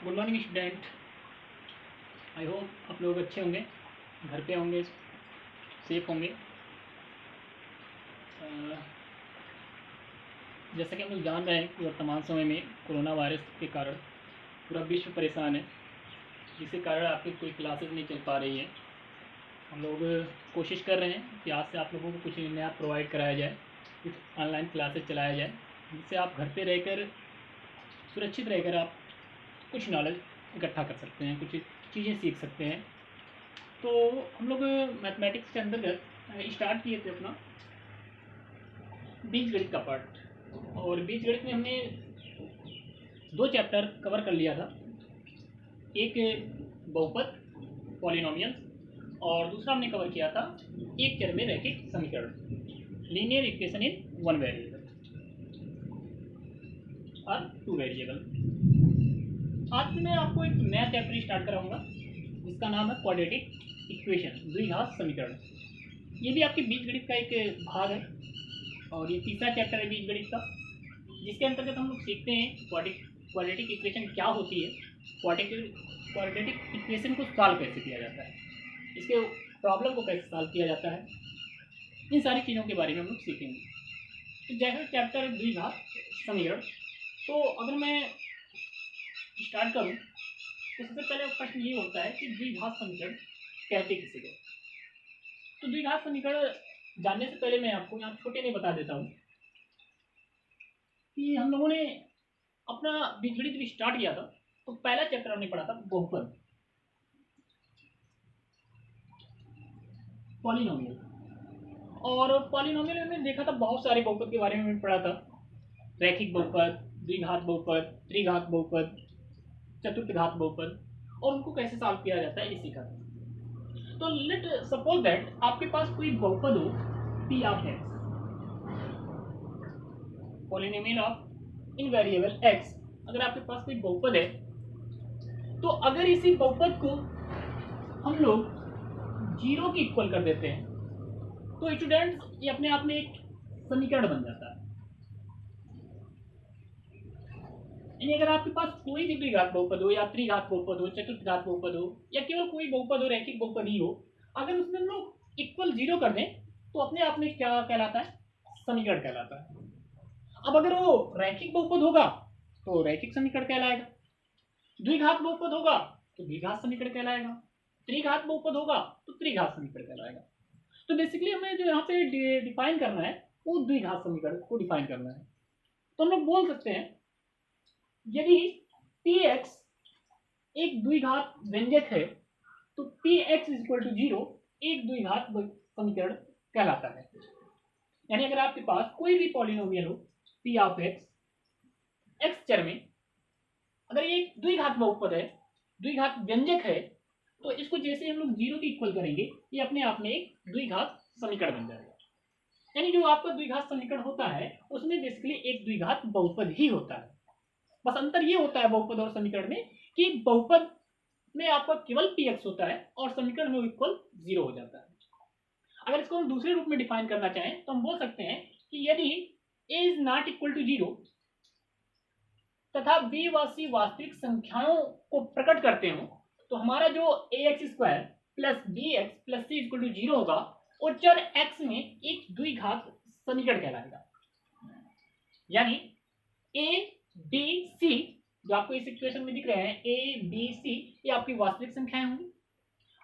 Good morning student. I hope आप लोग अच्छे होंगे, घर पे होंगे, सेफ होंगे। जैसा कि हम लोग जान रहे हैं कि वर्तमान समय में कोरोना वायरस के कारण पूरा विश्व परेशान है, जिसके कारण आपकी कोई क्लासेस नहीं चल पा रही है। हम लोग कोशिश कर रहे हैं कि आज से आप लोगों को कुछ नया प्रोवाइड कराया जाए, कुछ ऑनलाइन क्लासेस चलाया जाए, जिससे आप घर पे रहकर सुरक्षित रहकर आप कुछ नॉलेज इकट्ठा कर सकते हैं, कुछ चीज़ें सीख सकते हैं। तो हम लोग मैथमेटिक्स के अंतर्गत स्टार्ट किए थे अपना बीजगणित का पार्ट, और बीजगणित में हमने 2 चैप्टर कवर कर लिया था। एक बहुपद पॉलिनोमियल, और दूसरा हमने कवर किया था एक चर में रैखिक समीकरण, लीनियर इक्वेशन इन 1 वेरिएबल और 2 वेरिएबल। आज से मैं आपको एक नया चैप्टर स्टार्ट कराऊंगा जिसका नाम है क्वाड्रेटिक इक्वेशन, द्विघात समीकरण। ये भी आपके बीजगणित का एक भाग है, और ये तीसरा चैप्टर है बीजगणित का, जिसके अंतर्गत हम लोग सीखते हैं क्वाड्रेटिक इक्वेशन क्या होती है, क्वाड्रेटिक इक्वेशन को सॉल्व कैसे किया जाता है, इसके प्रॉब्लम को कैसे सॉल्व किया जाता है, इन सारी चीज़ों के बारे में हम लोग सीखेंगे। तो जैसे चैप्टर द्विघात समीकरण, तो अगर मैं स्टार्ट करूँ तो सबसे पहले प्रश्न ये होता है कि द्विघात समीकरण कहते किसे को। तो द्विघात समीकरण जानने से पहले मैं आपको यहाँ छोटे में बता देता हूँ कि हम लोगों ने अपना बीजगणित जब स्टार्ट किया था तो पहला चैप्टर हमने पढ़ा था बहुपद, पॉलिनोमियल। और पॉलिनोमियल में हमने देखा था बहुत सारे बहुपद के बारे में पढ़ा था, रैखिक बहुपद, द्विघात बहुपद, त्रिघात बहुपद, चतुर्थघात बहुपद, और उनको कैसे सॉल्व किया जाता है ये सीखा था। तो लेट सपोज दैट आपके पास कोई बहुपद हो P of x, polynomial of in variable x. अगर आपके पास कोई बहुपद है तो अगर इसी बहुपद को हम लोग 0 की इक्वल कर देते हैं तो स्टूडेंट्स ये अपने आप में एक समीकरण बन जाता है। यानी अगर आपके पास कोई भी द्विघात बहुपद हो या त्रिघात बहुपद हो, चतुर्थघात बहुपद हो, या केवल कोई बहुपद हो, रैखिक बहुपद ही हो, अगर उसमें हम लोग इक्वल 0 कर दें तो अपने आप में क्या कहलाता है, समीकरण कहलाता है। अब अगर वो रैखिक बहुपद होगा तो रैखिक समीकरण कहलाएगा, द्विघात बहुपद होगा तो द्विघात समीकरण कहलाएगा, त्रिघात बहुपद होगा तो त्रिघात समीकरण कहलाएगा। तो बेसिकली हमें जो यहाँ पे डिफाइन करना है वो द्विघात समीकरण को डिफाइन करना है। तो हम लोग बोल सकते हैं यदि px एक द्विघात व्यंजक है तो px = 0 एक द्विघात समीकरण कहलाता है। यानी अगर आपके पास कोई भी पॉलिनोमियल हो p ऑफ x चर में, अगर ये द्विघात बहुपद है, द्विघात व्यंजक है, तो इसको जैसे हम लोग 0 की इक्वल करेंगे ये अपने आप में एक द्विघात समीकरण बन जाएगा। यानी जो आपका द्विघात समीकरण होता है उसमें बेसिकली एक द्विघात बहुपद ही होता है। बस अंतर ये होता है बहुपद और समीकरण में कि बहुपद में आपका केवल px होता है और समीकरण में इक्वल 0 हो जाता है। अगर इसको हम दूसरे रूप में डिफाइन करना चाहें तो हम बोल सकते हैं कि यदि a is not equal to 0 तथा b व c वास्तविक संख्याओं को प्रकट करते हो तो हमारा जो ax² plus bx plus c = 0 होगा और चर x में एक द्विघात समीकरण कहलाएगा। यानी a b c जो आपको इस इक्वेशन में दिख रहे हैं a b c, ये आपकी वास्तविक संख्याएं होंगी।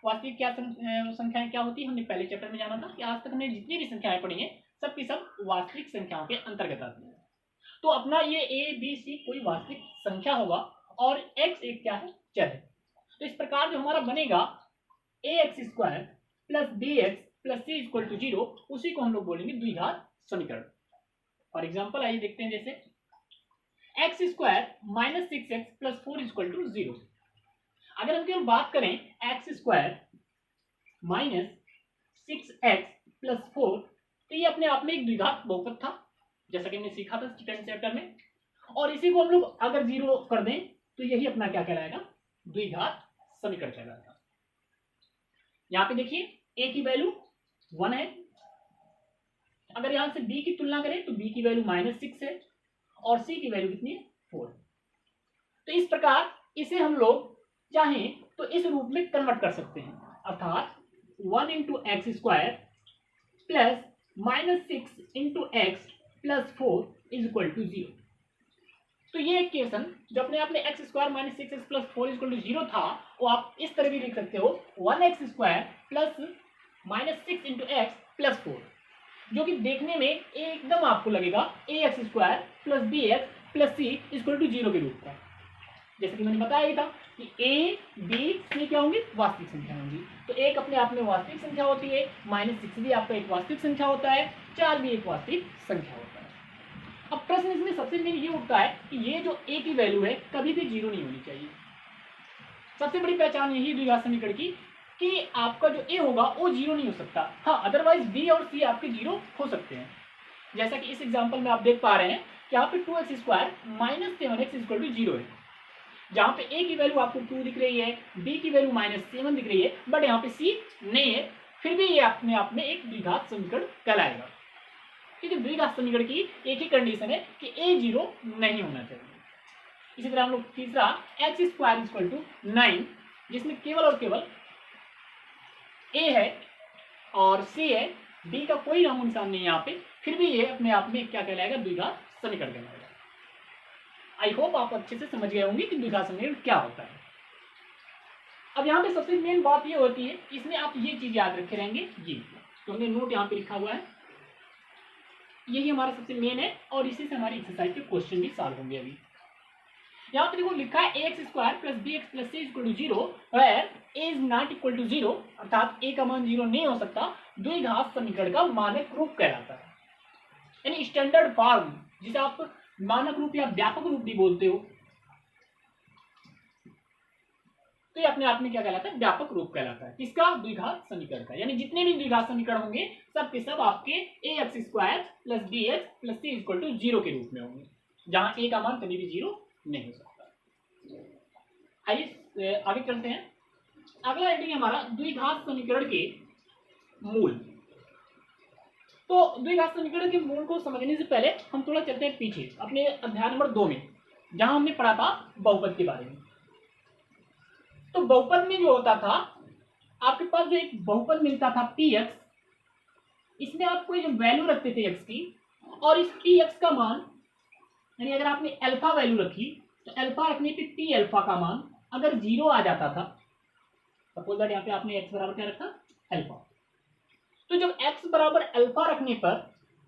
वास्तविक क्या संख्याएं क्या होती है हमने पहले चैप्टर में जाना था कि आज तक हमने जितनी भी संख्याएं पढ़ी हैं सबकी सब वास्तविक संख्याओं के अंतर्गत आती है। तो अपना ये a b c कोई वास्तविक संख्या होगा और x एक क्या है, चर है। तो इस प्रकार जो हमारा बनेगा ax² plus bx plus c = 0, उसी को हम लोग बोलेंगे द्विघात समीकरण। फॉर एग्जाम्पल आइए देखते हैं, जैसे x² - 6x + 4 = 0। अगर हम केवल बात करें x² - 6x + 4, तो ये अपने आप में एक द्विघात बहुपद था जैसा कि हमने सीखा था 10th चैप्टर में, और इसी को हम लोग अगर 0 कर दें तो यही अपना क्या कहलाएगा, द्विघात समीकरण कहलाएगा। यहाँ पे देखिए a की वैल्यू 1 है, अगर यहां से b की तुलना करें तो b की वैल्यू -6 है और c की वैल्यू कितनी है, 4। तो इस प्रकार इसे हम लोग चाहें तो इस रूप में कन्वर्ट कर सकते हैं, अर्थात 1 into x square plus -6 into x plus 4 is equal to 0। तो ये इक्वेशन जो अपने आप में x square minus 6x plus 4 is equal to 0 था, वो आप इस तरह भी लिख सकते हो 1x square plus -6 into x plus 4, जो कि देखने में एकदम आपको लगेगा ax square plus bx plus c equal to 0 के रूप का। जैसे कि मैंने बताया ही था कि a b c क्या होंगी, वास्तविक संख्या होंगी। तो एक अपने आप में वास्तविक संख्या होती है, -6 भी आपका एक वास्तविक संख्या होता है, 4 भी एक वास्तविक संख्या होता है। अब प्रश्न इसमें सबसे मेन ये उठता है कि ये जो a की वैल्यू है कभी भी 0 नहीं होनी चाहिए। सबसे बड़ी पहचान यही द्विघात समीकरण की कि आपका जो a होगा वो 0 नहीं हो सकता। हाँ, अदरवाइज b और c आपके 0 हो सकते हैं। जैसा कि इस एग्जांपल में आप देख पा रहे हैं कि यहाँ पे 2x square minus 7x equal to 0 है, जहाँ पे a की वैल्यू आपको 2 दिख रही है, b की वैल्यू -7 दिख रही है, बट यहाँ पे c नहीं है, फिर भी ये अपने आप में एक द्विघात समीकरण कहलाएगा। क्योंकि द्विघात समीकरण की एक ही कंडीशन है कि a 0 नहीं होना चाहिए। इसी तरह हम लोग तीसरा x स्क्वायर इक्वल टू 9, जिसमें केवल और केवल a है और c है, b का कोई नामो निशान नहीं है यहाँ पे, फिर भी ये अपने आप में क्या कहलाएगा, द्विघात समीकरण कहलाएगा। आई होप आप अच्छे से समझ गए होंगे कि द्विघात समीकरण क्या होता है। अब यहाँ पे सबसे मेन बात ये होती है, इसमें आप ये चीज याद रखे रहेंगे, ये तो हमने नोट यहाँ पे लिखा हुआ है, यही हमारा सबसे मेन है और इसी से हमारी एक्सरसाइज के क्वेश्चन भी सॉल्व होंगे। अभी यहाँ पे देखो लिखा है ax square plus bx plus c equal to 0 where a is not equal to 0, अर्थात a का मान 0 नहीं हो सकता, द्विघात समीकरण का मानक रूप कहलाता है, यानी स्टैंडर्ड फॉर्म, जिसे आप मानक रूप या व्यापक रूप भी बोलते हो। तो ये अपने आप में क्या कहलाता है, व्यापक रूप कहलाता है, किसका, द्विघात समीकरण का। यानी जितने भी द्विघात समीकरण होंगे सब के सब आपके ax square plus bx plus c equal to 0 के रूप में होंगे, जहां a का मान कभी भी 0 नहीं हो सकता। आइए आगे चलते हैं। अगला हेडिंग हमारा द्विघात समीकरण के मूल। तो द्विघात समीकरण के मूल को समझने से पहले हम थोड़ा चलते हैं पीछे अपने अध्याय नंबर 2 में, जहां हमने पढ़ा था बहुपद के बारे में। तो बहुपद में जो होता था, आपके पास जो एक बहुपद मिलता था px, इसमें आप कोई जो वैल्यू रखते थे x की, और इस px का मान, यानी अगर आपने अल्फा वैल्यू रखी तो अल्फा रखने पे p अल्फा का मान अगर 0 आ जाता था, सपोज दैट यहाँ पे आपने x बराबर क्या रखा, अल्फा, तो जब x बराबर अल्फा रखने पर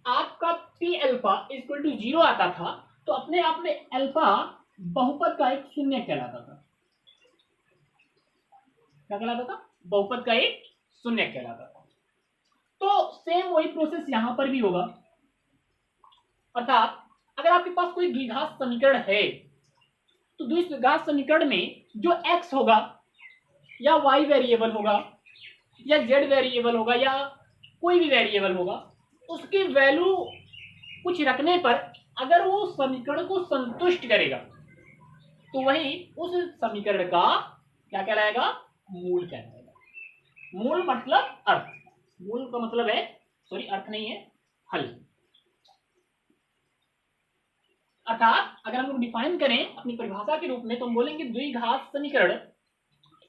आपका p अल्फा इक्वल टू 0 आता था, तो अपने आप में अल्फा बहुपद का एक शून्य कहलाता था। क्या कहलाता था, बहुपद का एक शून्य कहलाता था। तो सेम वही प्रोसेस यहां पर भी होगा, अर्थात अगर आपके पास कोई द्विघात समीकरण है, तो द्विघात समीकरण में जो x होगा या y वेरिएबल होगा या z वेरिएबल होगा या कोई भी वेरिएबल होगा, उसकी वैल्यू कुछ रखने पर अगर वो समीकरण को संतुष्ट करेगा, तो वही उस समीकरण का क्या कहलाएगा, मूल कहलाएगा। मूल मतलब अर्थ, मूल का मतलब है, सॉरी अर्थ नहीं है, हल। अर्थात अगर हम लोग डिफाइन करें अपनी परिभाषा के रूप में, तो हम बोलेंगे द्विघात समीकरण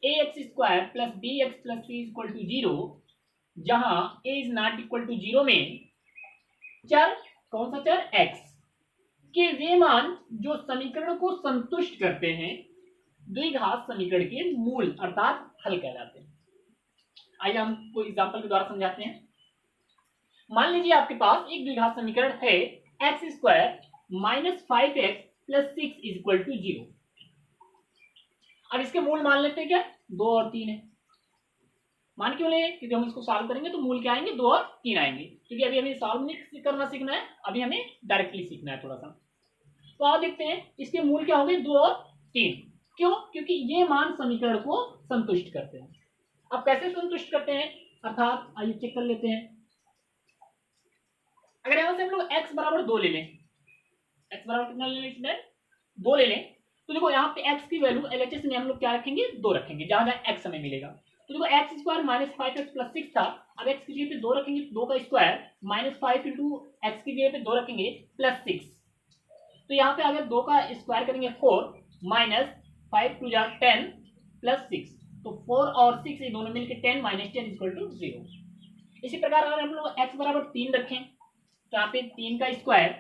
ax square plus bx plus c equal to 0, जहां a is not equal to 0 में चर, कौन सा चर, x के वे मान जो समीकरण को संतुष्ट करते हैं, द्विघात समीकरण के मूल अर्थात हल कहलाते हैं। आइए हम कोई एग्जांपल के द्वारा समझाते हैं। मान लीजिए आपके पास एक द्विघात समीकरण है x square minus 5x plus 6 is equal to 0। अब इसके मूल मान लेते हैं क्या, 2 और 3 है। मान क्यों ले, क्योंकि हम इसको सॉल्व करेंगे तो मूल क्या आएंगे, 2 और 3 आएंगे, क्योंकि अभी हमें सॉल्व नहीं करना सीखना है, अभी हमें डायरेक्टली सीखना है थोड़ा सा। तो आओ देखते हैं इसके मूल क्या होंगे, 2 और 3। क्यों, क्योंकि ये मान समीकरण को संतुष्ट करते हैं। अब कैसे संतुष्ट करते हैं, अर्थात आइए चेक कर लेते हैं। अगर यहां से हम लोग x बराबर 2 ले लें, x बराबर कितना ले लें, 2 ले लें, तो देखो यहाँ पे x की वैल्यू LHS में हम लोग क्या रखेंगे, 2 रखेंगे, जहां जहां x हमें मिलेगा। तो देखो x square minus 5x plus 6 था, अब x की जगह पे 2 रखेंगे, 2 का स्क्वायर माइनस 5 इंटू एक्स की जगह पे 2 रखेंगे प्लस 6, तो यहाँ पे अगर 2 का स्क्वायर करेंगे 4 माइनस 5 टू जा 10 प्लस 6, तो 4 और 6 ये दोनों मिलकर 10 माइनस 10 इक्वल टू 0। इसी प्रकार अगर हम लोग x बराबर 3 रखें तो यहाँ पे 3 का स्क्वायर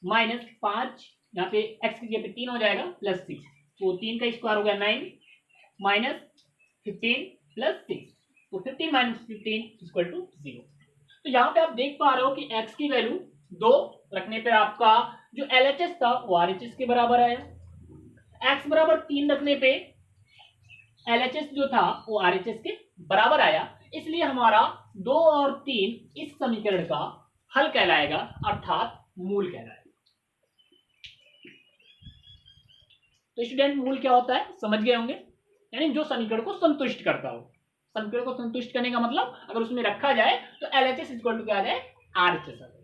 माइनस 5, यहाँ पे x की जगह पे 3 हो जाएगा प्लस 6, तो 3 का स्क्वायर हो गया 9 माइनस 15 प्लस 6, तो 15 माइनस 15 इक्वल टू 0। तो यहाँ पे आप देख पा रहे हो कि x की वैल्यू 2 रखने पे आपका जो LHS था वो RHS के बराबर आया, x बराबर 3 रखने पे LHS जो था वो RHS के बराबर आया, इसलिए हमारा 2 और 3 इस समीकरण का हल कहलाएगा अर्थात मूल कहलाएगा। तो स्टूडेंट मूल क्या होता है समझ गए होंगे, यानी जो समीकरण को संतुष्ट करता हो। समीकरण को संतुष्ट करने का मतलब अगर उसमें रखा जाए तो LHS इक्वल टू क्या आ जाए, RHS आ जाए।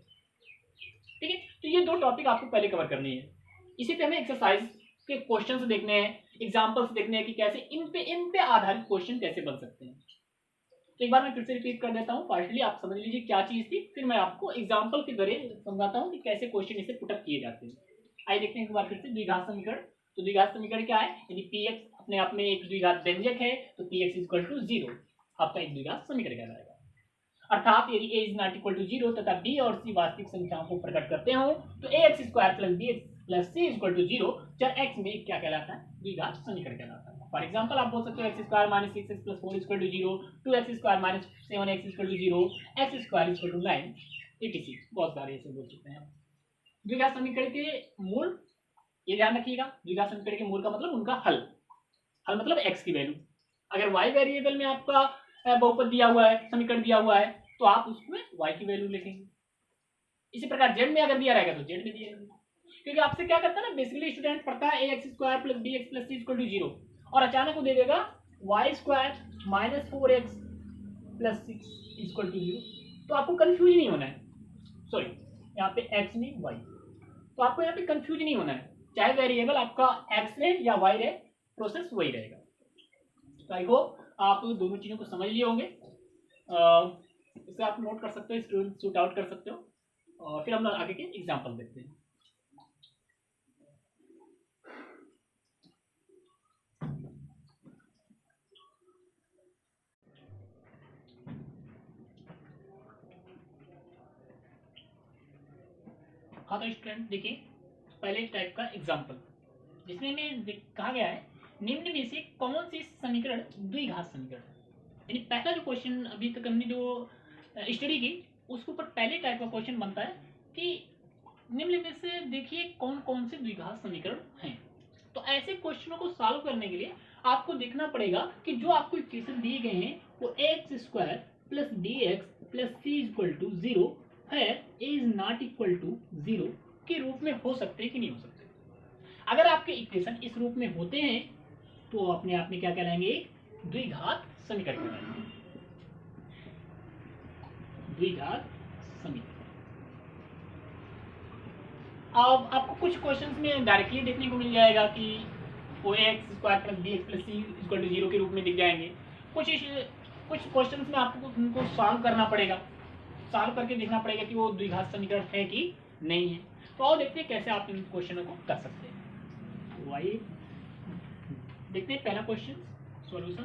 ठीक है, तो ये दो टॉपिक आपको पहले कवर करनी है। इसी पे हमें एक्सरसाइज के क्वेश्चंस देखने हैं, एग्जांपल्स देखने हैं कि कैसे इन पे आधारित क्वेश्चन कैसे बन सकते हैं। तो एक बार मैं फिर से रिपीट कर देता हूँ, फास्टली आप समझ लीजिए क्या चीज थी, फिर मैं आपको एग्जांपल के जरिए समझाता हूँ कि कैसे क्वेश्चन इसे पुटअप किए जाते हैं। आइए देखते हैं एक बार फिर से द्विघात समीकरण। तो द्विघात समीकरण क्या है, यदि px अपने आप में एक द्विघात व्यंजक है तो px इक्वल टू 0 आपका एक द्विघात समीकरण कहलाएगा। अर्थात यदि a is not equal to 0 तथा b और c वास्तविक संख्याओं को प्रकट करते हो तो ax square plus bx plus c equal to 0 चर x में क्या कहलाता है, द्विघात समीकरण कहलाता है। फॉर एग्जांपल आप बोल सकते हो x square minus 6x plus 4 equal to 0, 2x square minus 7x equal to 0, x square equal to 9 etc। बहुत सारे ऐसे बोल सकते हैं। द्विघात समीकरण के मूल ये ध्यान रखिएगा, द्विघात समीकरण के मूल का मतलब उनका हल, हल मतलब x की वैल्यू। अगर y वेरिएबल में आपका बहुपद दिया हुआ है, समीकरण दिया हुआ है तो आप उसमें y की वैल्यू लिखेंगे। इसी प्रकार z में अगर दिया रहेगा तो z में दिया रहेगा, क्योंकि आपसे क्या करता है ना, बेसिकली स्टूडेंट पढ़ता है ax square plus bx plus c equal to 0 और अचानक वो दे देगा y square minus 4x plus 6 equal to 0, तो आपको कंफ्यूज नहीं होना है। सॉरी, यहाँ पे x नहीं y, तो आपको यहाँ पे कंफ्यूज नहीं होना है, चाहे वेरिएबल आपका x रहे या y रहे, प्रोसेस वही रहेगा। तो आई होप आप दोनों चीजों को समझ लिए होंगे। इसे आप नोट कर सकते हो, शूट आउट कर सकते हो, और फिर हम लोग आगे के एग्जांपल देखते हैं। हाँ तो स्टूडेंट देखिए, पहले टाइप का एग्जांपल जिसमें में कहा गया है निम्न में से कौन सी समीकरण द्विघात समीकरण है। यानी पहला जो क्वेश्चन अभी तक हमने जो स्टडी की उसके ऊपर पहले टाइप का क्वेश्चन बनता है कि निम्न में से देखिए कौन कौन से द्विघात समीकरण हैं। तो ऐसे क्वेश्चनों को सॉल्व करने के लिए आपको देखना पड़ेगा कि जो आपको इक्वेशन दिए गए हैं वो x square plus d x plus c equal to 0 है, a is not equal to 0 के रूप में हो सकते हैं कि नहीं हो सकते। अगर आपके इक्वेशन इस रूप में होते हैं तो अपने आप में क्या कहलाएंगे, द्विघात समीकरण कहलाएंगे, द्विघात समीकरण। अब आपको कुछ क्वेश्चंस में डायरेक्टली देखने को मिल जाएगा कि वो x square plus b x plus c equal to 0 के रूप में दिख जाएंगे। कुछ क्वेश्चंस में आपको उनको सॉल्व करना पड़ेगा, सॉल्व करके देखना पड़ेगा कि वो द्विघात समीकरण है कि नहीं है। तो आओ देखते हैं कैसे आप इन क्वेश्चनों को कर सकते हैं। तो आइए देखते हैं पहला क्वेश्चन सॉल्यूशन।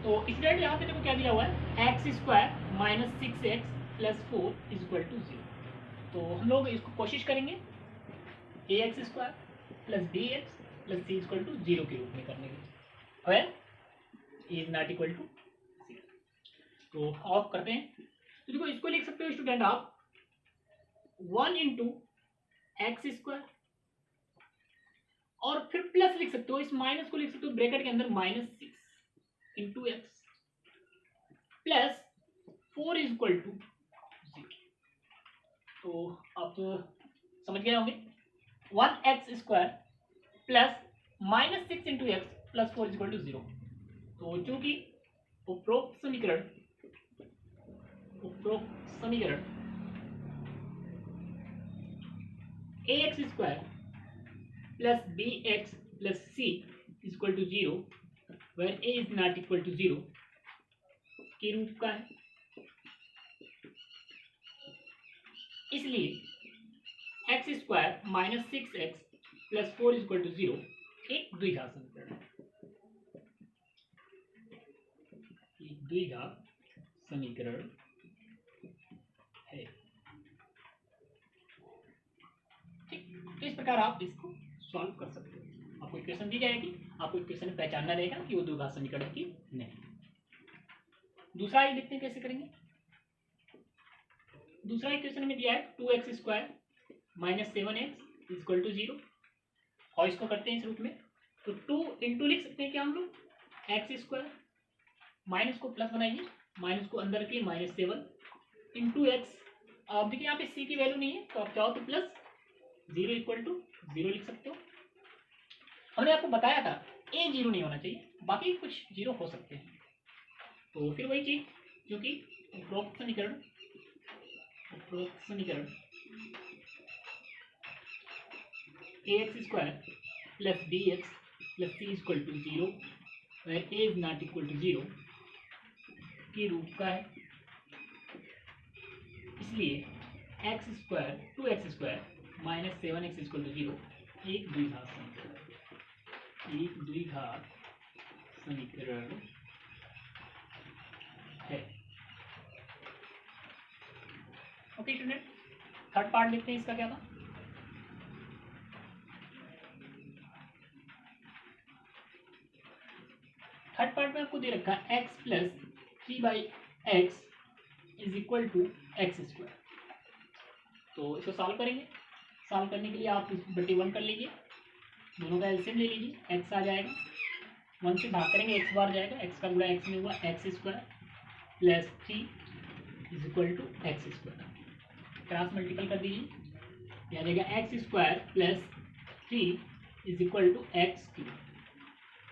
तो स्टूडेंट यहाँ पे देखो क्या दिया हुआ है, x square minus 6x plus 4 is equal to 0। तो हम लोग इसको कोशिश करेंगे a x square plus b x plus c equal to 0 के रूप में करने के लिए, a is not equal to 0। तो ऑफ करते हैं, तो देखो इसको लिख सकते हो स्टूडेंट आप 1 इंटू एक्स स्क्वायर और फिर प्लस लिख सकते हो, इस माइनस को लिख सकते हो ब्रैकेट के अंदर minus 6 into x plus 4 is equal to 0। तो आप समझ गए होंगे 1x square plus minus 6 into x plus 4 is equal to 0। तो चूंकि उपरोक्त समीकरण ax square plus b x plus c is equal to 0 where a is not equal to 0 के रूप का है, इसलिए x square minus 6x plus 4 equal to 0 एक द्विघात समीकरण, एक द्विघात समीकरण है। ठीक, तो इस प्रकार आप इसको सॉल्व कर सकते हो। आपको इक्वेशन दी जाएगी, आपको इक्वेशन में पहचानना रहेगा कि वो द्विघात समीकरण की नहीं। दूसरा ही देखते हैं कैसे करेंगे। दूसरा इक्वेशन में दिया है 2x square minus 7x equal to 0 और इसको करते हैं इस रूप में, तो 2 इंटू लिख सकते हैं क्या हम लोग एक्स स्क्वायर, माइनस को प्लस बनाइए, माइनस को अंदर रखिए माइनस 7 इंटू एक्स। अब देखिए यहाँ पे c की वैल्यू नहीं है तो आप चाहो तो प्लस 0 इक्वल टू 0 लिख सकते हो। हमने आपको बताया था a 0 नहीं होना चाहिए, बाकी कुछ 0 हो सकते हैं। तो फिर वही चीज, क्योंकि उपरोक्त समीकरण ax square plus bx plus c equal to 0 where a is not equal to 0 की रूप का है। इसलिए x square 2x square minus 7x equal to 0 एक द्विघात समीकरण है। ओके स्टूडेंट, थर्ड पार्ट देखते हैं इसका क्या था। थर्ड पार्ट में आपको दे रखा है x plus 3/x is equal to x square. तो इसको सॉल्व करेंगे। सॉल्व करने के लिए आप बटे 1 कर लीजिए, दोनों का एलसीएम ले लीजिए, x आ जाएगा, 1 से भाग करेंगे x बार जाएगा, x का गुणा x में हुआ x square plus 3 is equal to x square. Cross multiple कर दीजिए, आ जाएगा x square plus 3 is equal to x cube.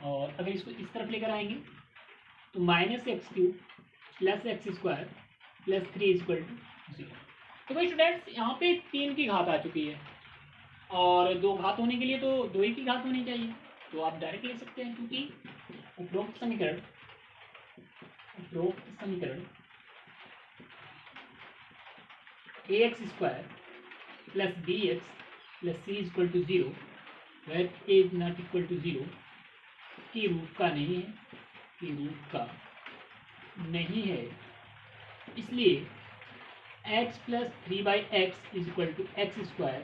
और अगर इसको इस तरफ लेकर आएंगे तो minus x cube plus x square plus 3 equal to 0। तो भाई स्टूडेंट्स यहाँ पे 3 की घात आ चुकी है और 2 घात होने के लिए तो 2 ही की घात होनी चाहिए, तो आप डायरेक्ट ले सकते हैं, क्योंकि उपरोक्त समीकरण ax square plus bx plus c equal to 0 where a is not equal to 0 की रूप का नहीं है। इसलिए x plus 3/x is equal to x square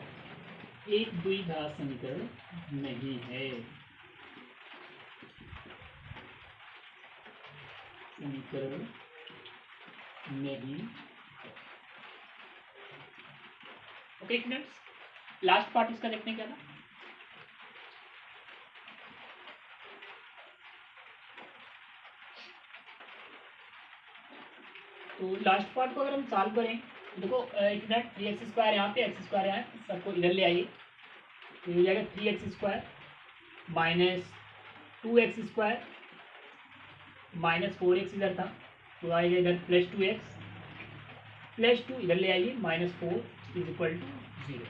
एक द्विघात समीकरण नहीं है। ओके स्टूडेंट्स, लास्ट पार्ट इसका देखते हैं क्या था। तो लास्ट पार्ट को अगर हम सॉल्व करें, देखो स्टूडेंट 3x स्क्वायर यहाँ पे, एक्स स्क्वायर यहाँ, सबको इधर ले आइए, तो हो जाएगा 3x square minus 2x square minus 4x इधर था, तो आएगा इधर प्लस 2x प्लस 2 इधर ले आइए minus 4 is equal to 0।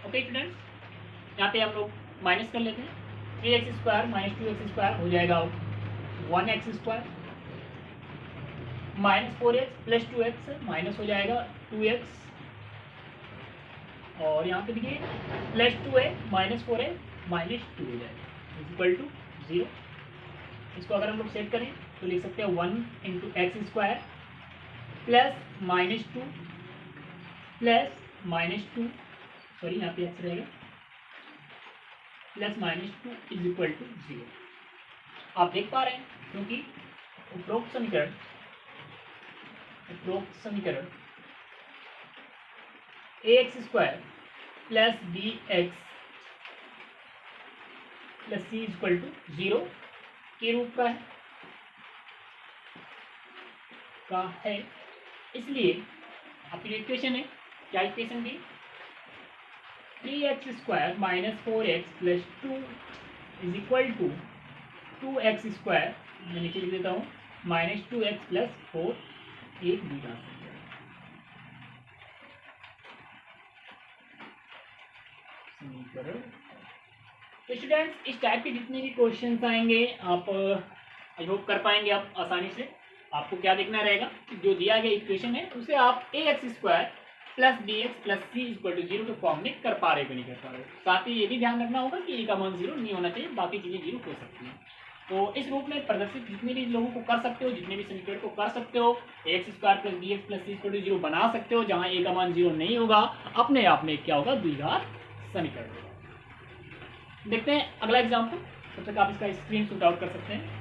Okay students, यहाँ पे हम लोग माइनस कर लेते हैं। 3x square minus 2x square हो जाएगा 1x square minus 4x plus 2x minus हो जाएगा 2x, और यहाँ पे देखिए प्लस 2 है माइनस 4 है माइनस 2 हो जाएगा इक्वल टू 0। इसको अगर हम लोग सेट करें तो लिख सकते हैं 1 into x square plus minus 2 plus minus 2, sorry यहाँ पे एक्स रहेगा, plus minus 2 is equal to 0। आप देख पा रहे हैं, क्योंकि उपरोक्त समीकरण ax square plus bx plus c equal to 0 के रूप का है। इसलिए आपकी इक्वेशन है क्या, इक्वेशन की 3x square minus 4x plus 2 is equal to 2x square, मैं नीचे लिख देता हूँ माइनस 2x प्लस 4 एक द्विघात समीकरण। तो स्टूडेंट्स इस टाइप के जितने भी क्वेश्चंस आएंगे आप आई होप कर पाएंगे आप आसानी से। आपको क्या देखना रहेगा, जो दिया गया इक्वेशन है उसे आप ax square plus d x plus c equal to zero के फॉर्म में कर पा रहे कि नहीं कर पा रहे। साथ ही ये भी ध्यान रखना होगा कि ए का मान जीरो नहीं होना चाहिए, बाकी चीज़ें जीरो हो सकती हैं। तो इस रूप में प्रदर्शित जितने भी लोगों को कर सकते हो, जितने भी समीकरण को कर सकते हो, x square plus b x plus c equal to zero बना सकते हो, जहाँ ए का मान जीरो नहीं होगा अपने आप में क्या होगा, द्विघात समीकरण होगा। देखते हैं अगला एग्जाम्पल, तब तक आप इसका स्क्रीन शॉट आउट कर सकते हैं।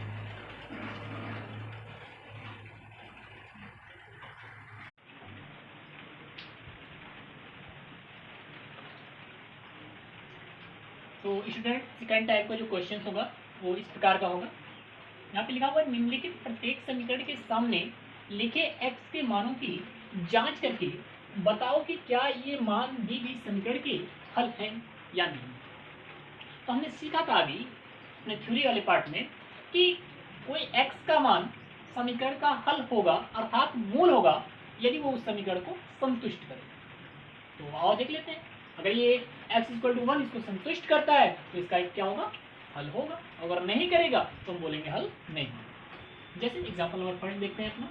तो स्टूडेंट सेकंड टाइप का जो क्वेश्चन होगा वो इस प्रकार का होगा। यहाँ पे लिखा हुआ है निम्नलिखित प्रत्येक समीकरण के सामने लिखे x के मानों की जांच करके बताओ कि क्या ये मान दी गई समीकरण के हल हैं या नहीं। तो हमने सीखा था अभी अपने थ्योरी वाले पार्ट में कि कोई x का मान समीकरण का हल होगा अर्थात मूल होगा यदि वो उस समीकरण को संतुष्ट करे। तो आओ देख लेते हैं, अगर ये x इक्वल टू 1 इसको संतुष्ट करता है तो इसका एक क्या होगा, हल होगा। अगर नहीं करेगा तो हम बोलेंगे हल नहीं। जैसे एग्जांपल नंबर 5 देखते हैं अपना।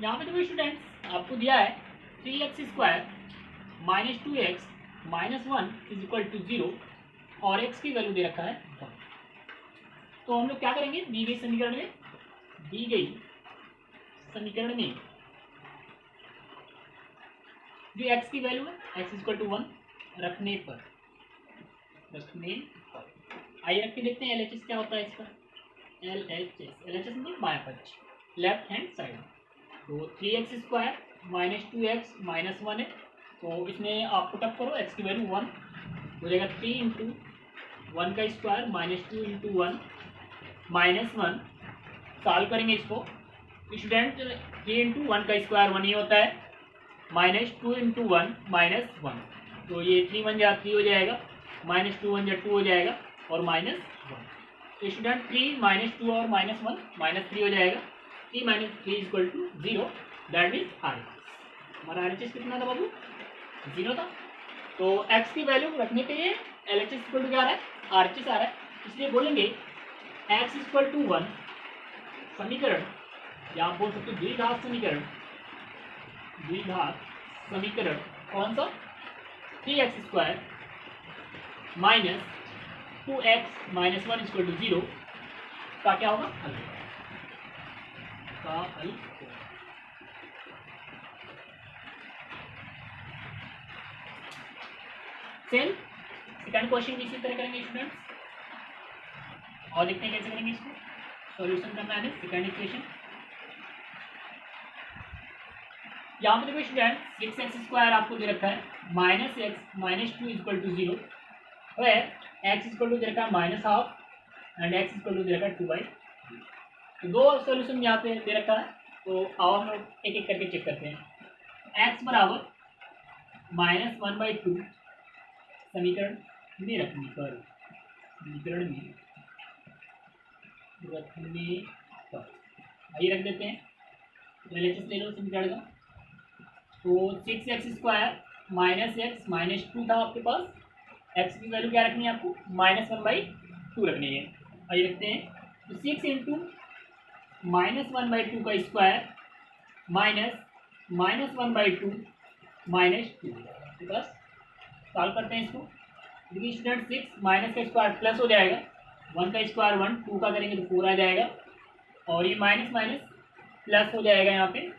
यहाँ पे देखो स्टूडेंट्स आपको दिया है 3x square minus 2x minus 1 is equal to 0 और x की वैल्यू दे रखा है 1। तो हम लोग क्या करेंगे, दी गई समीकरण में जो x की वैल्यू है x इक्वल टू 1 रखने पर आइए रख के देखते हैं LHS क्या होता है इसका। LHS मतलब बायां पक्ष, लेफ्ट हैंड साइड। तो 3x square minus 2x minus 1 है, तो इसमें आप पुटअप करो x की वैल्यू 1 हो जाएगा 3 इंटू 1 का square minus 2 into 1 minus 1। Solve करेंगे इसको स्टूडेंट, 3 इंटू 1 का स्क्वायर 1 ही होता है, माइनस 2 इंटू 1 माइनस 1, तो ये 3 1 जा 3 हो जाएगा, माइनस 2 1 जा 2 हो जाएगा और माइनस 1। तो स्टूडेंट 3 माइनस 2 और माइनस 1 माइनस 3 हो जाएगा, 3 minus 3 equal to 0, that means RHS। हमारा RHS कितना था बाबू, 0 था। तो x की वैल्यू रखने पे ये LHS इक्वल टू क्या आ रहा है, RHS आ रहा है। इसलिए बोलेंगे x इक्वल टू 1 समीकरण, या आप बोल सकते हो द्विघात समीकरण कौन सा, 3x square minus 2x minus 1 equal to 0 का क्या होगा, हल का हल। सेम सेकंड क्वेश्चन भी इसी तरह करेंगे स्टूडेंट्स, और देखते हैं कैसे करेंगे इसको। सॉल्यूशन करना है सेकंड इक्वेशन। यहाँ पे देखो स्टूडेंट 6x स्क्वायर आपको दे रखा है minus x minus 2 equal to 0 है, x इक्वल टू दे रखा है minus half and x equal to दे रखा है 2/3। तो दो सॉल्यूशन यहाँ पे दे रखा है, तो आओ हम लोग एक एक करके चेक करते हैं। x बराबर माइनस 1/2 समीकरण में रखने पर आइए रख देते हैं, LHS ले लो समीकरण का। तो 6x square minus x minus 2 था आपके पास, x की वैल्यू क्या रखनी है आपको, माइनस 1/2 रखनी है। आइए रखते हैं, तो 6 इंटू माइनस 1/2 का स्क्वायर माइनस 1/2 माइनस 2 आपके पास। सॉल्व करते हैं इसको, देखिए स्टूडेंट 6 माइनस का स्क्वायर प्लस हो जाएगा, 1 का स्क्वायर 1, 2 का करेंगे तो 4 आ जाएगा, और ये माइनस माइनस प्लस हो जाएगा यहाँ पे,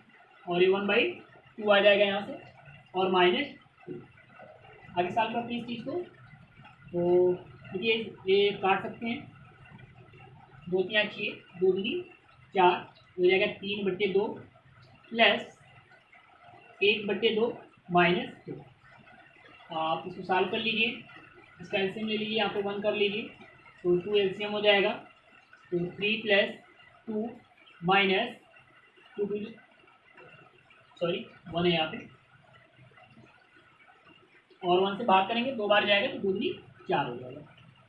और ये 1/2 आ जाएगा यहाँ से, और माइनस 2। आगे सॉल्व करते हैं इस चीज़ को, तो देखिए ये काट सकते हैं, 2 3 6 2 3 4 हो जाएगा 3/2 प्लस 1/2 माइनस 2। आप इसको सॉल्व कर लीजिए, इसका एलसीएम ले लीजिए, यहाँ पे 1 कर लीजिए, तो 2 एलसीएम हो जाएगा, तो 3 प्लस 2 माइनस 2 सॉरी 1 है यहाँ पे, और 1 से बाहर करेंगे 2 बार जाएगा तो 2 3 4 हो जाएगा,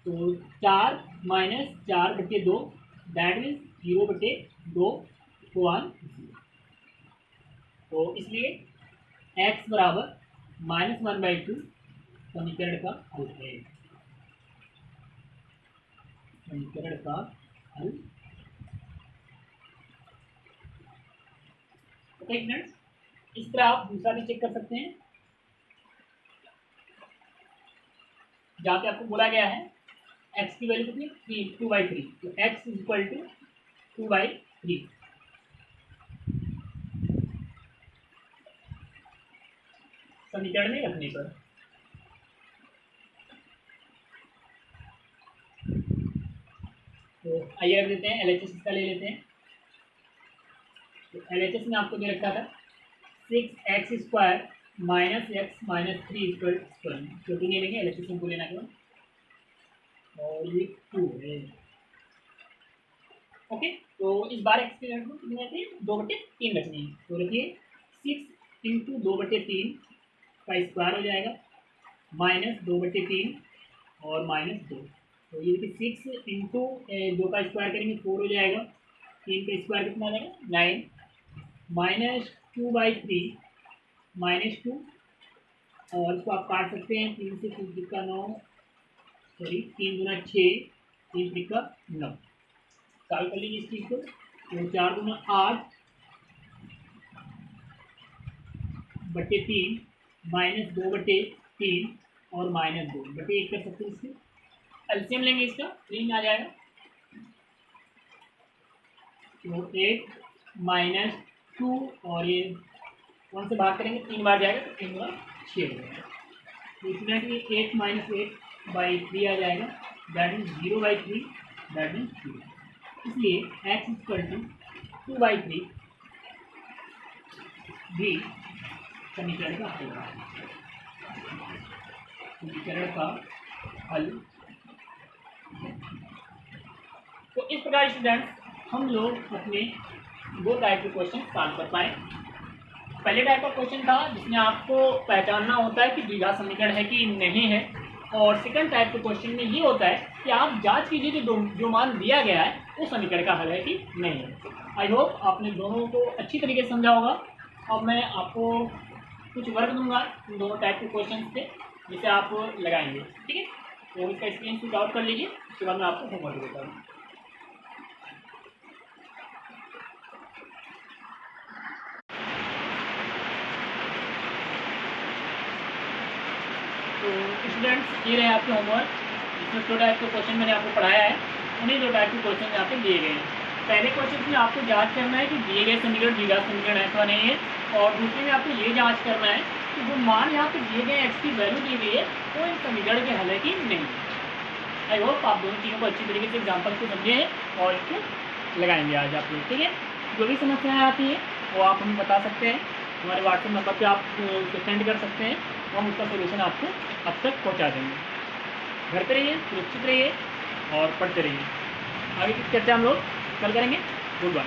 तो 4 माइनस 4/2 दैट मीन्स 0/2 1। तो इसलिए x बराबर माइनस 1/2 समीकरण का हल है, समीकरण का हल। ओके फ्रेंड्स, इस तरह आप दूसरा भी चेक कर सकते हैं जहाँ पे आपको बोला गया है x की वैल्यू कितनी 2/3, तो x इक्वल टू 2/3 समीकरण में रखने पर। तो आइए रख देते हैं, LHS इसका ले लेते हैं। तो LHS में आपको दे रखा था 6x² minus x minus 3 equal छोटी नहीं लेंगे, LHS हमको लेना केवल, और ये 2 है। ओके, तो इस बार x की वैल्यू कितनी आती है 2/3 रखनी है। तो रखिए 6 इंटू 2/3 का स्क्वायर हो जाएगा माइनस 2/3 और माइनस 2। तो ये देखिए 6 इंटू 2 का स्क्वायर करेंगे 4 हो जाएगा, 3 का स्क्वायर कितना आ जाएगा 9, माइनस 2/3 माइनस 2, और इसको आप काट सकते हैं 3 से 3 का 9, सॉरी 3 गुना 6, 3 का 9, सॉल्व कर लीजिए इस चीज़ को। तो 4 गुना 8 बटे 3 माइनस 2/3 और माइनस 2/8 कर सकते हैं। इसके एलसीएम लेंगे, इसका 3 आ जाएगा, तो 8 माइनस 2 और ये 1 से भाग करेंगे 3 बार जाएगा, तो 3 बार 6 हो जाएगा। तो इसमें कि 8 माइनस 8/3 आ जाएगा, दैट मीन्स 0/3, दैट मीन्स 0। इसलिए x इक्वल टू 2/3 भी समीकरण का हल है। समीकरण का हल। तो इस प्रकार स्टूडेंट्स हम लोग अपने दो टाइप के क्वेश्चन सॉल्व कर पाए। पहले टाइप का क्वेश्चन था जिसमें आपको पहचानना होता है कि द्विघात समीकरण है कि नहीं है, और सेकंड टाइप के क्वेश्चन में ये होता है कि आप जांच कीजिए कि जो मान दिया गया है वो समीकरण का हल है कि नहीं है। आई होप आपने दोनों को अच्छी तरीके से समझा होगा। अब मैं आपको कुछ वर्क दूंगा इन दोनों टाइप के क्वेश्चन से, जिसे आप लगाएंगे, ठीक है। तो इसका स्क्रीन शॉट आउट कर लीजिए, उसके बाद मैं आपको होमवर्क देता हूँ। तो स्टूडेंट्स ये रहे आपके होमवर्क, इसमें 2 टाइप के क्वेश्चन मैंने आपको पढ़ाया है, उन्हीं 2 टाइप के क्वेश्चन यहाँ पे दिए गए हैं। पहले क्वेश्चन में आपको जांच करना है कि दिए गए समीकरण द्विघात समीकरण है अथवा नहीं है, और दूसरे में आपको ये जांच करना है कि जो मान यहाँ पे दिए गए x की वैल्यू दी गई है वो इन समीकरण के हल है कि नहीं। आई होप आप दोनों चीज़ों को अच्छी तरीके से एग्जाम्पल को समझे हैं और इसको लगाएंगे आज आप लोग, ठीक है। जो भी समस्याएँ आती हैं वो आप हमें बता सकते हैं, हमारे व्हाट्सएप नंबर पर आप सेंड कर सकते हैं, हम उसका सोल्यूशन आपको अब तक पहुंचा देंगे। घर पे रहिए, सुरक्षित रहिए और पढ़ते रहिए। आगे की चर्चा हम लोग कल करेंगे। Good bye.